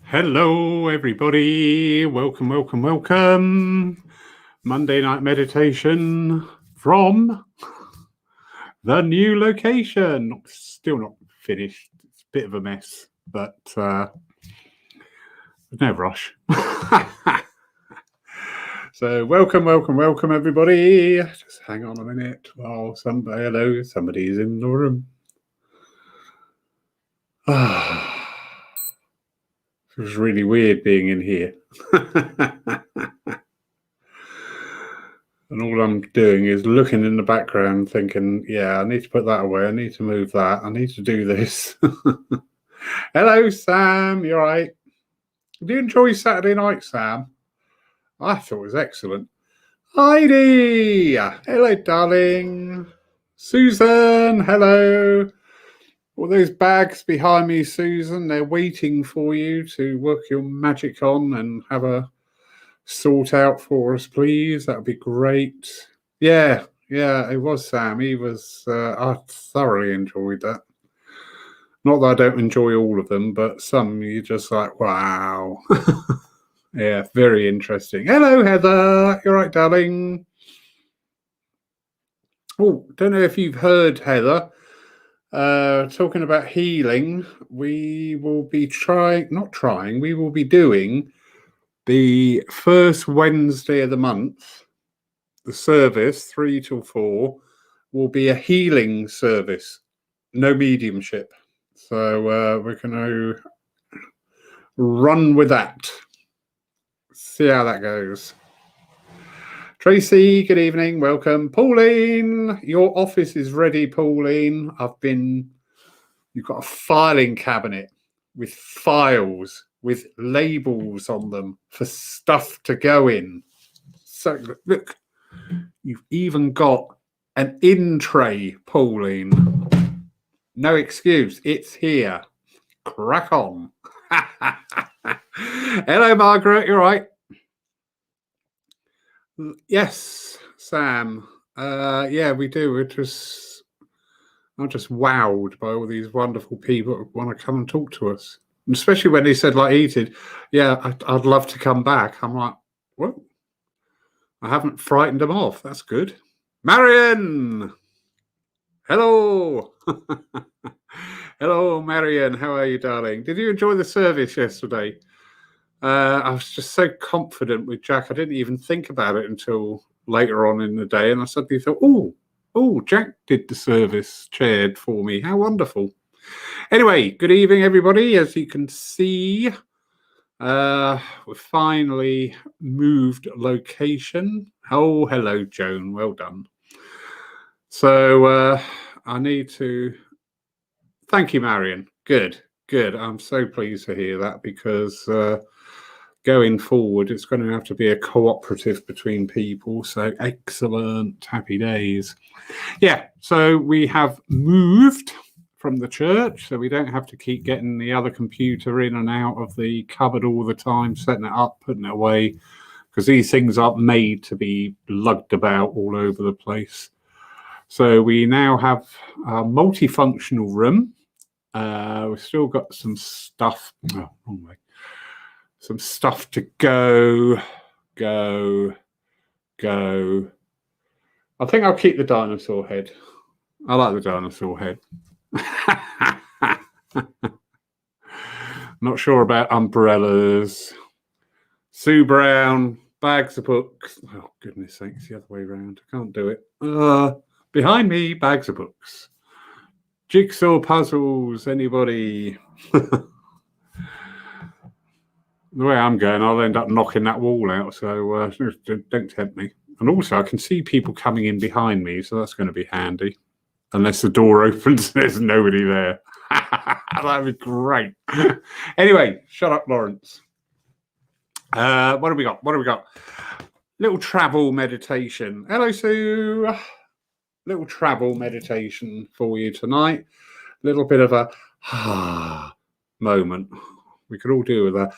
Hello, everybody. Welcome, welcome, welcome. Monday night meditation from the new location. Still not finished. It's a bit of a mess, but there's no rush. So, welcome, welcome, welcome, everybody. Just hang on a minute while somebody's in the room. It was really weird being in here. And all I'm doing is looking in the background thinking, yeah, I need to put that away. I need to move that. I need to do this. Hello, Sam. You all right? Do you enjoy Saturday night, Sam? I thought it was excellent. Heidi. Hello, darling. Susan. Hello. All those bags behind me, Susan, they're waiting for you to work your magic on and have a sort out for us, please. That would be great. Yeah, it was Sam. He was. I thoroughly enjoyed that. Not that I don't enjoy all of them, but some you're just like, wow. Yeah, very interesting. Hello, Heather. You're right, darling. Oh, don't know if you've heard, Heather. Talking about healing, we will be we will be doing the first Wednesday of the month. The service, 3 till 4, will be a healing service, no mediumship. So we're going to run with that. See how that goes. Tracy, good evening. Welcome. Pauline, your office is ready, Pauline. You've got a filing cabinet with files with labels on them for stuff to go in. So look, you've even got an in tray, Pauline. No excuse. It's here. Crack on. Hello, Margaret. You're right. Yes, Sam. Yeah, we do. I'm just wowed by all these wonderful people who want to come and talk to us. And especially when he said, like he did, yeah, I'd love to come back. I'm like, what? I haven't frightened them off. That's good. Marion! Hello! Hello, Marion. How are you, darling? Did you enjoy the service yesterday? I was just so confident with Jack. I didn't even think about it until later on in the day. And I suddenly thought, oh, Jack did the service, chaired for me. How wonderful. Anyway, good evening, everybody. As you can see, we've finally moved location. Oh, hello, Joan. Well done. So I need to thank you, Marion. Good. I'm so pleased to hear that because going forward, it's going to have to be a cooperative between people. So excellent. Happy days. Yeah. So we have moved from the church, so we don't have to keep getting the other computer in and out of the cupboard all the time, setting it up, putting it away, because these things aren't made to be lugged about all over the place. So we now have a multifunctional room. We've still got some stuff. Oh, wrong way. Some stuff to go. I think I'll keep the dinosaur head. I like the dinosaur head. Not sure about umbrellas. Sue Brown, bags of books. Oh, goodness sakes, the other way around. I can't do it. Behind me, bags of books. Jigsaw puzzles, anybody? The way I'm going, I'll end up knocking that wall out, so don't tempt me. And also, I can see people coming in behind me, so that's going to be handy. Unless the door opens and there's nobody there. That'd be great. Anyway, shut up, Lawrence. What have we got? Little travel meditation. Hello, Sue. Little travel meditation for you tonight. Little bit of a moment. We could all do with a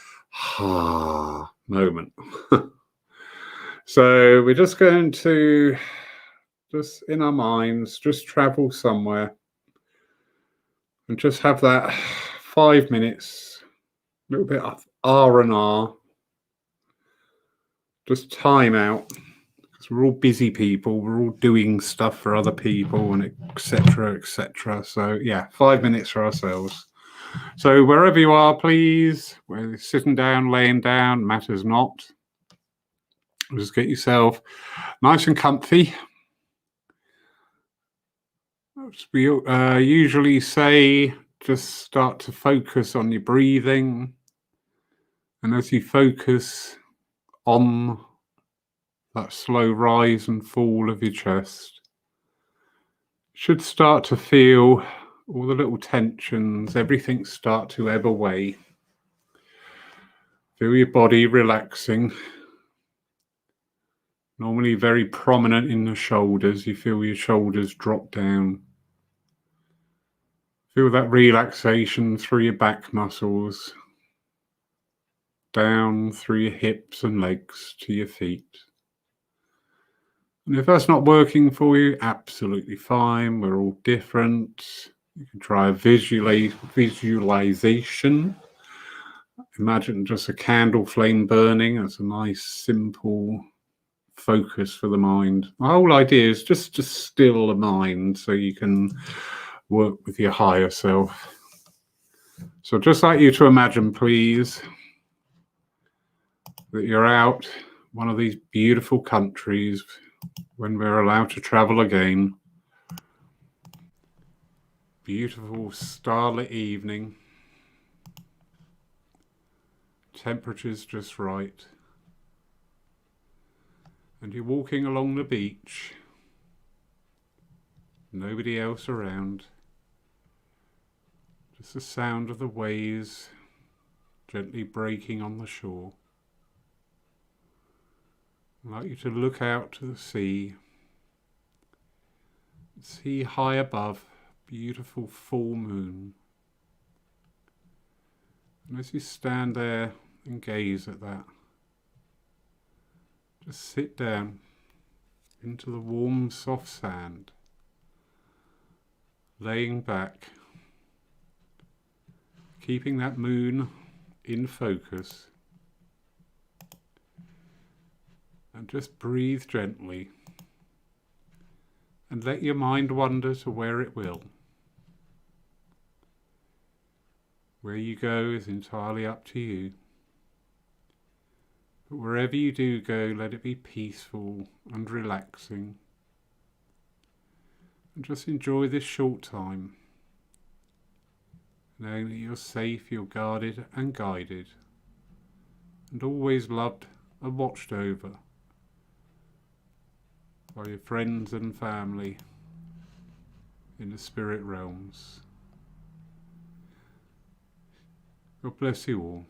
moment. So we're just going to, just in our minds, just travel somewhere and just have that 5 minutes little bit of R&R. Just time out. Because we're all busy people. We're all doing stuff for other people and etc. etc. So yeah, 5 minutes for ourselves. So wherever you are, please, whether you're sitting down, laying down, matters not. Just get yourself nice and comfy. We usually say just start to focus on your breathing. And as you focus on that slow rise and fall of your chest, you should start to feel all the little tensions, everything start to ebb away. Feel your body relaxing. Normally very prominent in the shoulders. You feel your shoulders drop down. Feel that relaxation through your back muscles, down through your hips and legs to your feet. And if that's not working for you, absolutely fine. We're all different. You can try a visualization. Imagine just a candle flame burning. That's a nice, simple focus for the mind. The whole idea is just to still the mind so you can work with your higher self. So just like you to imagine, please, that you're out one of these beautiful countries when we're allowed to travel again. Beautiful starlit evening. Temperature's just right. And you're walking along the beach. Nobody else around. Just the sound of the waves gently breaking on the shore. I'd like you to look out to the sea. See high above, beautiful full moon. And as you stand there and gaze at that, just sit down into the warm, soft sand, laying back, keeping that moon in focus, and just breathe gently and let your mind wander to where it will. Where you go is entirely up to you. But wherever you do go, let it be peaceful and relaxing. And just enjoy this short time, knowing that you're safe, you're guarded and guided, and always loved and watched over by your friends and family in the spirit realms. God bless you all.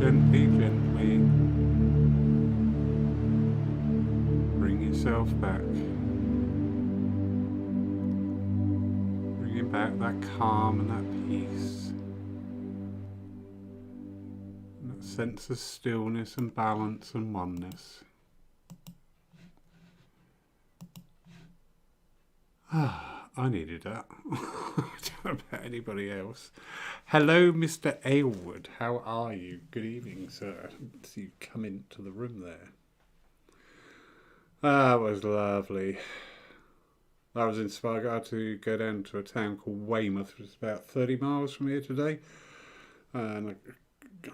gently, gently bring yourself back. Bringing back that calm and that peace. And that sense of stillness and balance and oneness. I needed that. I don't know about anybody else. Hello, Mr. Aylward. How are you? Good evening, sir. I didn't see you come into the room there. That was lovely. I was inspired. I had to go down to a town called Weymouth, which is about 30 miles from here today. And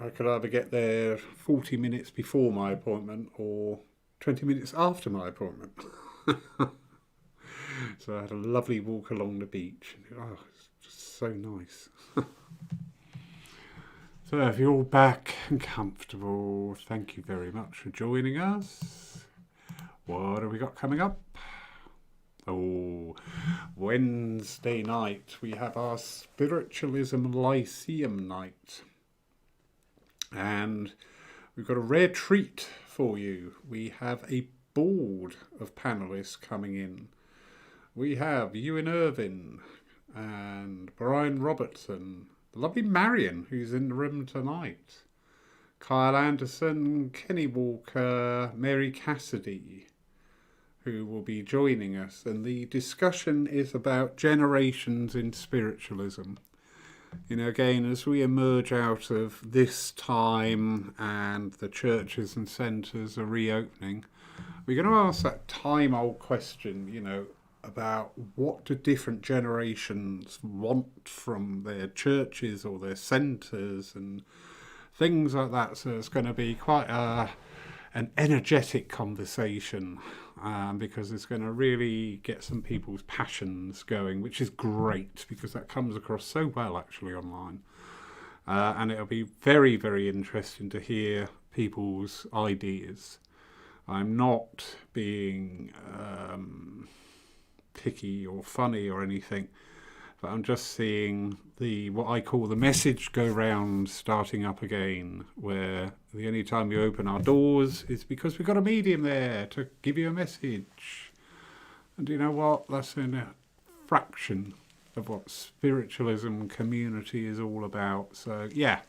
I could either get there 40 minutes before my appointment or 20 minutes after my appointment. So I had a lovely walk along the beach. Oh, it's just so nice. So if you're all back and comfortable, thank you very much for joining us. What have we got coming up? Oh, Wednesday night we have our Spiritualism Lyceum night. And we've got a rare treat for you. We have a board of panellists coming in. We have Ewan Irvin and Brian Robertson, the lovely Marion, who's in the room tonight, Kyle Anderson, Kenny Walker, Mary Cassidy, who will be joining us. And the discussion is about generations in spiritualism. You know, again, as we emerge out of this time and the churches and centres are reopening, we're going to ask that time-old question, you know, about what do different generations want from their churches or their centres and things like that. So it's going to be quite an energetic conversation because it's going to really get some people's passions going, which is great because that comes across so well actually online. And it'll be very, very interesting to hear people's ideas. I'm not being picky or funny or anything, but I'm just seeing what I call the message go round starting up again, where the only time you open our doors is because we've got a medium there to give you a message. And you know what? That's a fraction of what spiritualism community is all about. So yeah,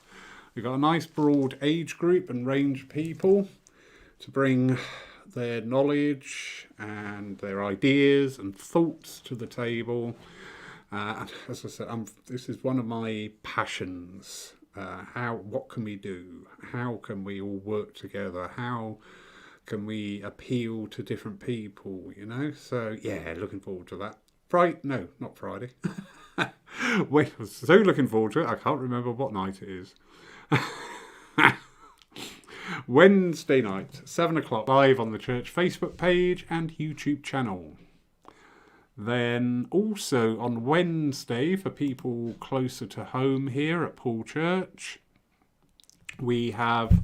we've got a nice broad age group and range of people to bring their knowledge and their ideas and thoughts to the table. And as I said, this is one of my passions. What can we do? How can we all work together? How can we appeal to different people, you know? So yeah, looking forward to that. No, not Friday. Wait, I was so looking forward to it, I can't remember what night it is. Wednesday night, 7 o'clock, live on the church Facebook page and YouTube channel. Then also on Wednesday, for people closer to home here at Paul Church, we have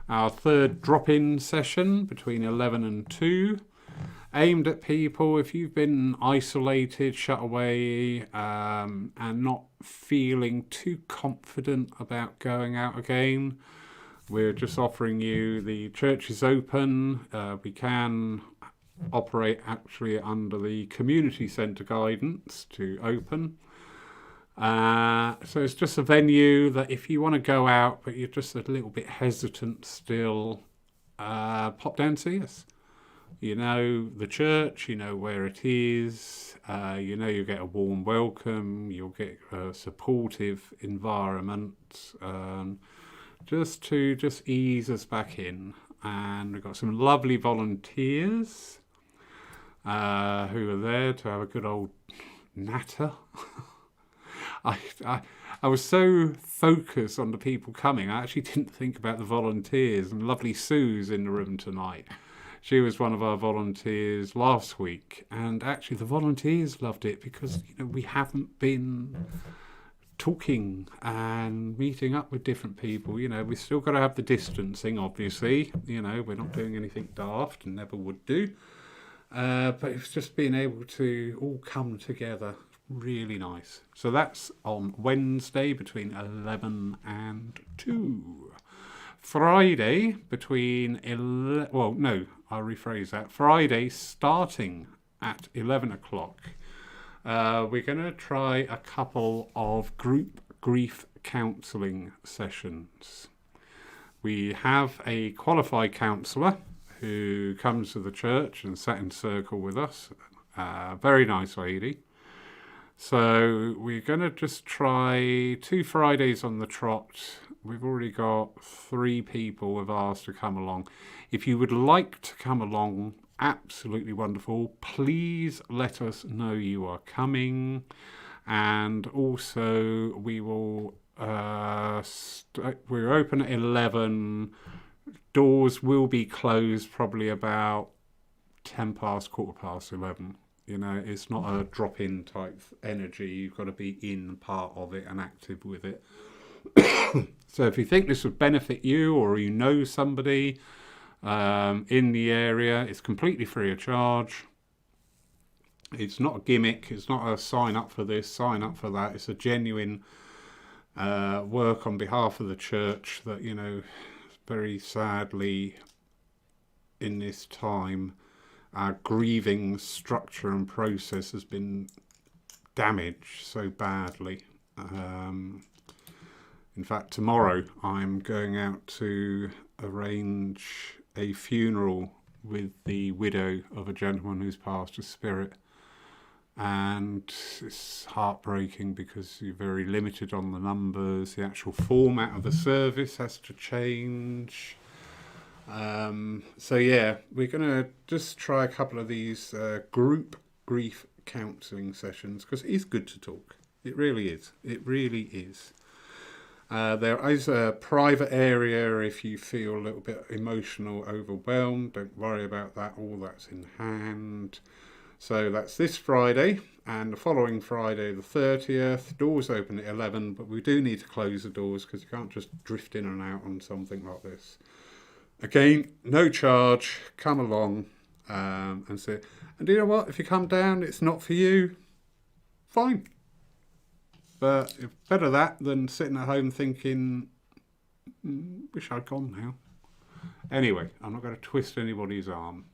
our third drop-in session between 11 and 2, aimed at people if you've been isolated, shut away, and not feeling too confident about going out again. We're just offering you, the church is open. We can operate actually under the community centre guidance to open. So it's just a venue that if you want to go out but you're just a little bit hesitant still, pop down and see us. You know the church, you know where it is, you know you'll get a warm welcome, you'll get a supportive environment, just to ease us back in. And we've got some lovely volunteers who are there to have a good old natter. I was so focused on the people coming, I actually didn't think about the volunteers. And lovely Sue's in the room tonight. She was one of our volunteers last week, and actually the volunteers loved it because, you know, we haven't been talking and meeting up with different people. You know, we've still got to have the distancing, obviously. You know, we're not doing anything daft and never would do. But it's just being able to all come together. Really nice. So that's on Wednesday between 11 and 2. Friday between I'll rephrase that. Friday starting at 11 o'clock. We're going to try a couple of group grief counselling sessions. We have a qualified counsellor who comes to the church and sat in circle with us. Very nice lady. So we're going to just try 2 Fridays on the trot. We've already got 3 people who have asked to come along. If you would like to come along, absolutely wonderful. Please let us know you are coming. And also we will we're open at 11. Doors will be closed probably about 10 past, 11. You know, it's not a drop-in type energy. You've got to be in part of it and active with it. So if you think this would benefit you, or you know somebody in the area, it's completely free of charge. It's not a gimmick. It's not a sign up for this, sign up for that. It's a genuine work on behalf of the church that, you know, very sadly in this time, our grieving structure and process has been damaged so badly. In fact, tomorrow I'm going out to arrange a funeral with the widow of a gentleman who's passed to spirit. And it's heartbreaking because you're very limited on the numbers. The actual format of the service has to change. So yeah, we're going to just try a couple of these group grief counselling sessions because it is good to talk. It really is. It really is. There is a private area if you feel a little bit emotional, overwhelmed. Don't worry about that. All that's in hand. So that's this Friday and the following Friday, the 30th. Doors open at 11, but we do need to close the doors because you can't just drift in and out on something like this. Again, no charge. Come along and see. And you know what? If you come down, it's not for you. Fine. But better that than sitting at home thinking, wish I'd gone now. Anyway, I'm not going to twist anybody's arm.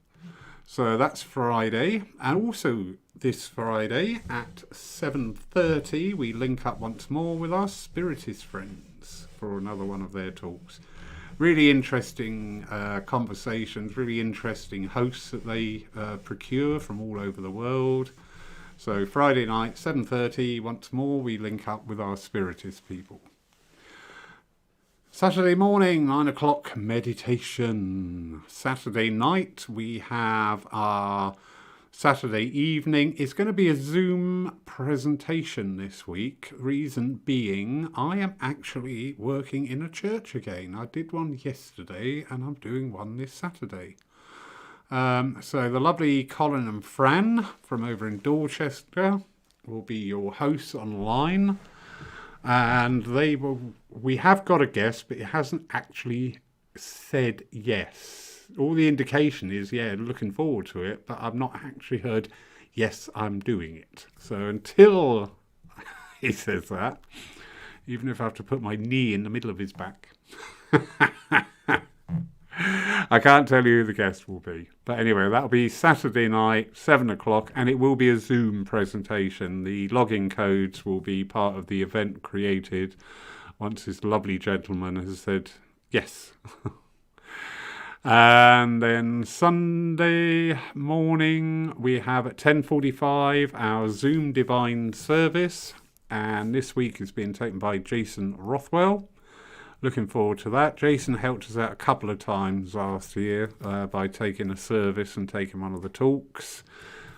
So that's Friday. And also this Friday at 7:30, we link up once more with our Spiritist friends for another one of their talks. Really interesting conversations, really interesting hosts that they procure from all over the world. So Friday night, 7:30, once more, we link up with our Spiritist people. Saturday morning, 9 o'clock, meditation. Saturday night, we have our Saturday evening. It's going to be a Zoom presentation this week. Reason being, I am actually working in a church again. I did one yesterday and I'm doing one this Saturday. So the lovely Colin and Fran from over in Dorchester will be your hosts online. And we have got a guest, but it hasn't actually said yes. All the indication is, yeah, looking forward to it, but I've not actually heard, yes, I'm doing it. So until he says that, even if I have to put my knee in the middle of his back, I can't tell you who the guest will be. But anyway, that'll be Saturday night, 7 o'clock, and it will be a Zoom presentation. The login codes will be part of the event created once this lovely gentleman has said yes. And then Sunday morning, we have at 10:45 our Zoom Divine Service. And this week is being taken by Jason Rothwell. Looking forward to that. Jason helped us out a couple of times last year by taking a service and taking one of the talks.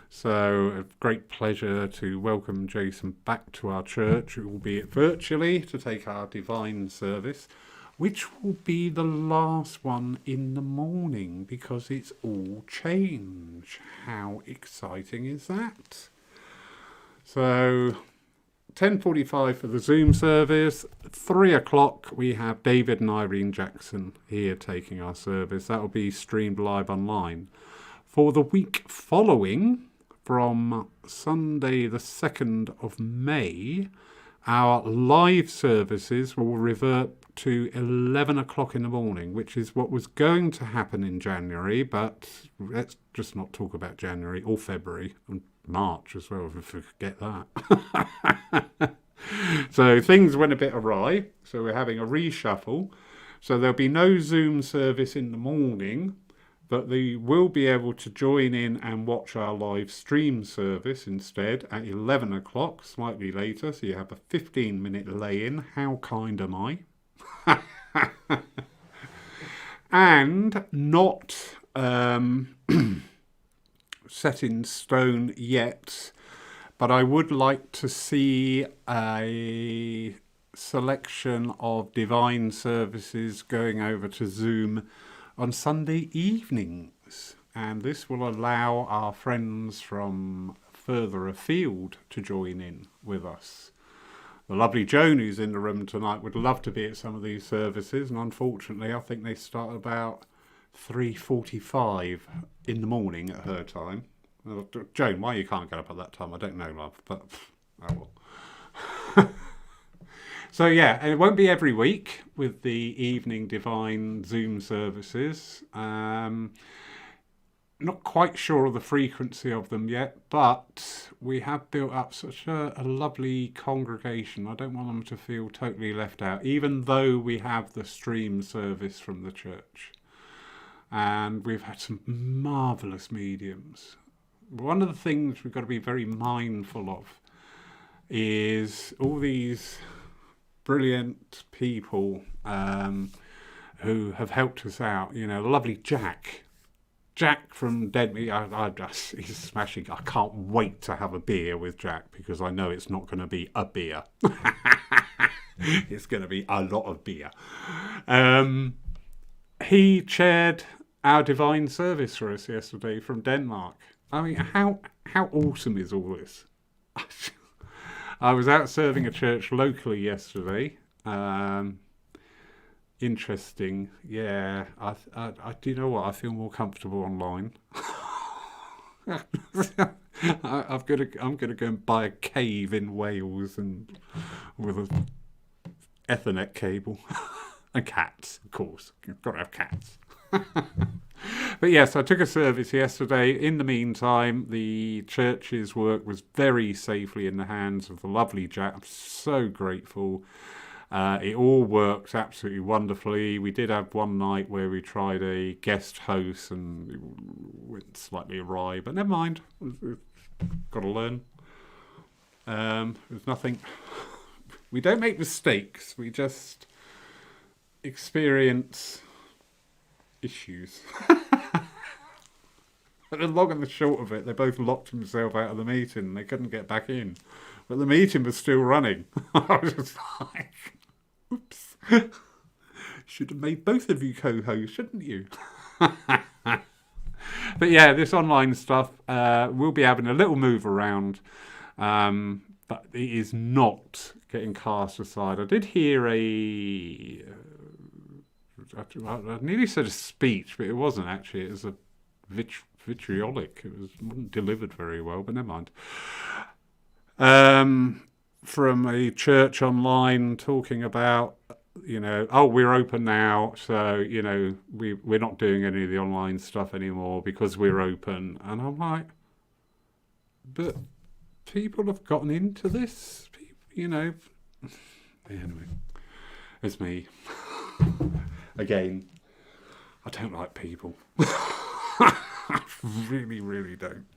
So a great pleasure to welcome Jason back to our church, albeit virtually, to take our divine service, which will be the last one in the morning because it's all change. How exciting is that? So 10:45 for the Zoom service. 3 o'clock, we have David and Irene Jackson here taking our service. That will be streamed live online. For the week following, from Sunday the 2nd of May, our live services will revert to 11 o'clock in the morning, which is what was going to happen in January, but let's just not talk about January or February and March as well, if we forget that. So things went a bit awry, so we're having a reshuffle. So there'll be no Zoom service in the morning, but they will be able to join in and watch our live stream service instead at 11 o'clock, slightly later. So you have a 15-minute lay-in. How kind am I? And not set in stone yet, but I would like to see a selection of divine services going over to Zoom on Sunday evenings, and this will allow our friends from further afield to join in with us. The lovely Joan, who's in the room tonight, would love to be at some of these services, and unfortunately I think they start about 3:45 in the morning at her time. Joan, why you can't get up at that time, I don't know, love, but oh well. So yeah, and it won't be every week with the evening divine Zoom services. Not quite sure of the frequency of them yet, but we have built up such a lovely congregation. I don't want them to feel totally left out, even though we have the stream service from the church. And we've had some marvellous mediums. One of the things we've got to be very mindful of is all these brilliant people who have helped us out. You know, the lovely Jack from Deadmeat. He's smashing. I can't wait to have a beer with Jack, because I know it's not going to be a beer. It's going to be a lot of beer. He chaired our divine service for us yesterday from Denmark. I mean, how awesome is all this? I was out serving a church locally yesterday. Interesting. Yeah, I do you know what? I feel more comfortable online. I'm gonna go and buy a cave in Wales and with a Ethernet cable and cats, of course. You've got to have cats. But yes, I took a service yesterday. In the meantime, the church's work was very safely in the hands of the lovely Jack. I'm so grateful. It all worked absolutely wonderfully. We did have one night where we tried a guest host and it went slightly awry, but never mind. We've got to learn. There's nothing. We don't make mistakes. We just experience issues. But the long and the short of it, they both locked themselves out of the meeting. They couldn't get back in. But the meeting was still running. I was just like, oops. Should have made both of you co-hosts, shouldn't you? But yeah, this online stuff, we'll be having a little move around. But it is not getting cast aside. I did hear I nearly said a speech, but it wasn't actually. It was a vitriolic. It wasn't delivered very well, but never mind. From a church online talking about, we're open now, so, we're not doing any of the online stuff anymore because we're open. And I'm like, but people have gotten into this, Anyway, it's me. Again, I don't like people. I really, really don't.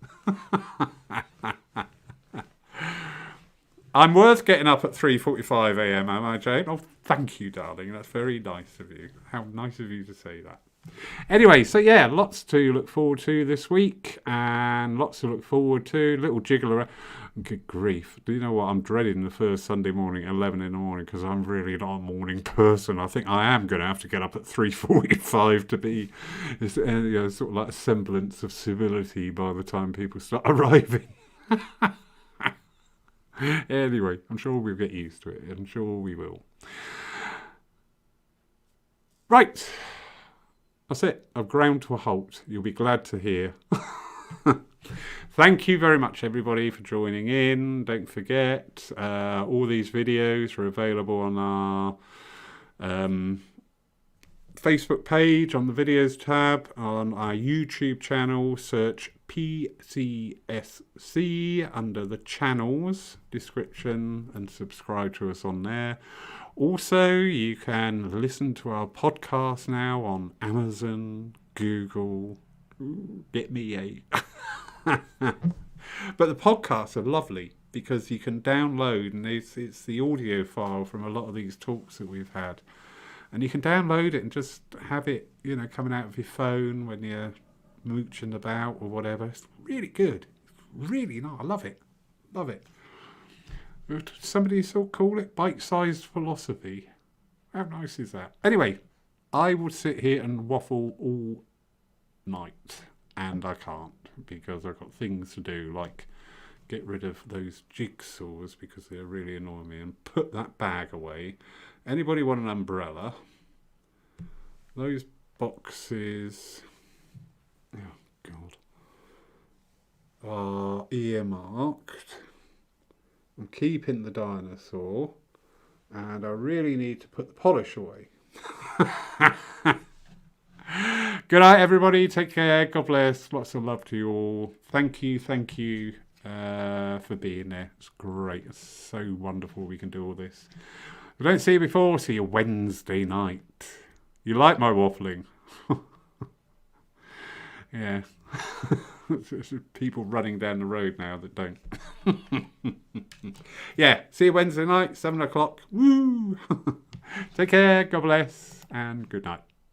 I'm worth getting up at 3:45 a.m, am I, Jane? Oh, thank you, darling. That's very nice of you. How nice of you to say that. Anyway, so yeah, lots to look forward to this week, and lots to look forward to. Little jiggle around. Good grief. Do you know what? I'm dreading the first Sunday morning at 11 in the morning because I'm really not a morning person. I think I am going to have to get up at 3:45 to be sort of like a semblance of civility by the time people start arriving. Anyway, I'm sure we'll get used to it. I'm sure we will. Right. That's it. I've ground to a halt. You'll be glad to hear. Thank you very much, everybody, for joining in. Don't forget, all these videos are available on our Facebook page on the videos tab. On our YouTube channel, search PCSC under the channels description and subscribe to us on there. Also, you can listen to our podcast now on Amazon, Google. Ooh, get me, eh? But the podcasts are lovely because you can download, and it's the audio file from a lot of these talks that we've had. And you can download it and just have it, coming out of your phone when you're mooching about or whatever. It's really good. It's really nice. I love it. Love it. Would somebody still call it bite-sized philosophy? How nice is that? Anyway, I would sit here and waffle all night. And I can't because I've got things to do, like get rid of those jigsaws because they're really annoying me and put that bag away. Anybody want an umbrella? Those boxes, oh God, are earmarked. I'm keeping the dinosaur, and I really need to put the polish away. Good night, everybody. Take care. God bless. Lots of love to you all. Thank you for being there. It's great. It's so wonderful we can do all this. If I don't see you before, see you Wednesday night. You like my waffling? Yeah. There's people running down the road now that don't. Yeah, see you Wednesday night, 7 o'clock. Woo! Take care, God bless, and good night.